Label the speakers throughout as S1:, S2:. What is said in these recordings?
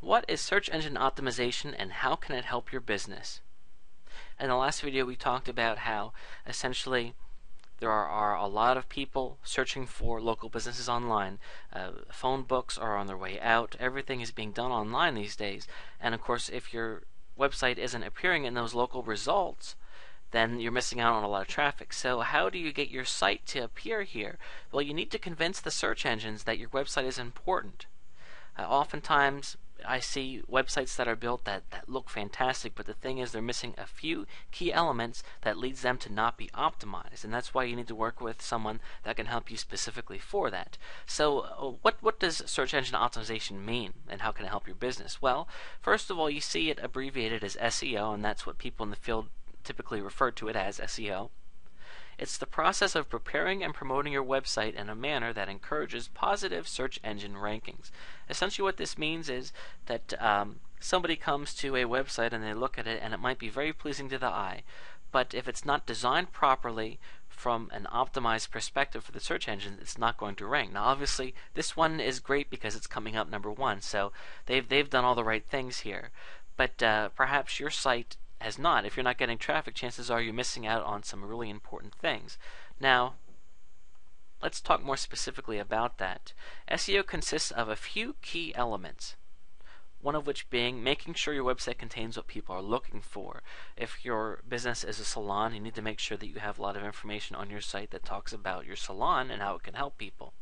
S1: What is search engine optimization and how can it help your business? In the last video we talked about how essentially there are a lot of people searching for local businesses online. Phone books are on their way out. Everything is being done online these days. And of course, if your website isn't appearing in those local results, then you're missing out on a lot of traffic. So how do you get your site to appear here? Well, you need to convince the search engines that your website is important. Oftentimes, I see websites that are built that look fantastic, but the thing is they're missing a few key elements that leads them to not be optimized, and that's why you need to work with someone that can help you specifically for that. So what does search engine optimization mean, and how can it help your business? Well, first of all, you see it abbreviated as SEO, and that's what people in the field typically refer to it as, SEO. It's the process of preparing and promoting your website in a manner that encourages positive search engine rankings. Essentially what this means is that somebody comes to a website and they look at it and it might be very pleasing to the eye, but if it's not designed properly from an optimized perspective for the search engine, it's not going to rank. Now obviously this one is great because it's coming up #1, so they've done all the right things here, but perhaps your site has not. If you're not getting traffic, chances are you're missing out on some really important things. Now, let's talk more specifically about that. SEO consists of a few key elements, one of which being making sure your website contains what people are looking for. If your business is a salon, you need to make sure that you have a lot of information on your site that talks about your salon and how it can help people.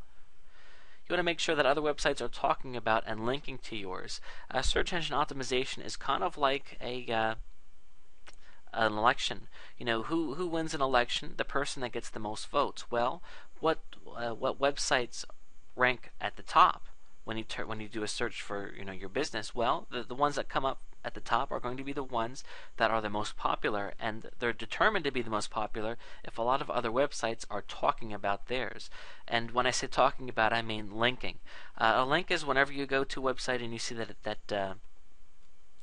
S1: You want to make sure that other websites are talking about and linking to yours. Search engine optimization is kind of like an election. You know, who wins an election? The person that gets the most votes. Well, what websites rank at the top when you do a search for your business? Well, the ones that come up at the top are going to be the ones that are the most popular, and they're determined to be the most popular if a lot of other websites are talking about theirs. And when I say talking about, I mean linking. A link is whenever you go to a website and you see that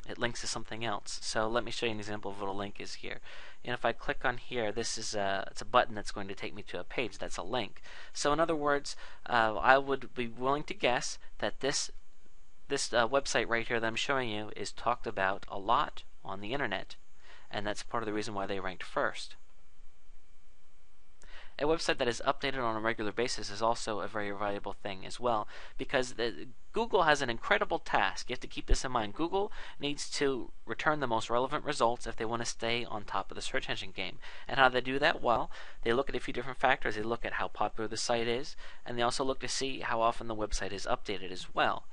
S1: it links to something else. So let me show you an example of what a link is here. And if I click on here, this is it's a button that's going to take me to a page. That's a link. So in other words, I would be willing to guess that this website right here that I'm showing you is talked about a lot on the internet, and that's part of the reason why they ranked first. A website that is updated on a regular basis is also a very valuable thing as well, because Google has an incredible task. You have to keep this in mind. Google needs to return the most relevant results if they want to stay on top of the search engine game. And how they do that? Well, they look at a few different factors. They look at how popular the site is, and they also look to see how often the website is updated as well.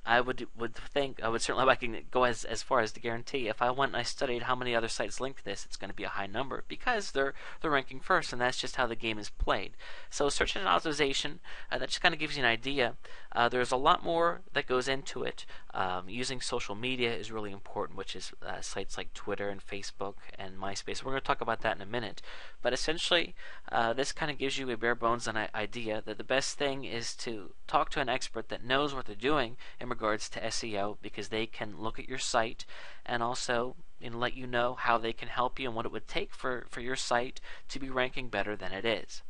S1: I would certainly, I can go as far as to guarantee if I went and I studied how many other sites link to this, it's going to be a high number because they're ranking first, and that's just how the game is played. So search engine optimization, that just kind of gives you an idea. There's a lot more that goes into it. Using social media is really important, which is sites like Twitter and Facebook and MySpace. We're going to talk about that in a minute. But essentially, this kind of gives you a bare bones idea that the best thing is to talk to an expert that knows what they're doing in regards to SEO, because they can look at your site and also let you know how they can help you and what it would take for your site to be ranking better than it is.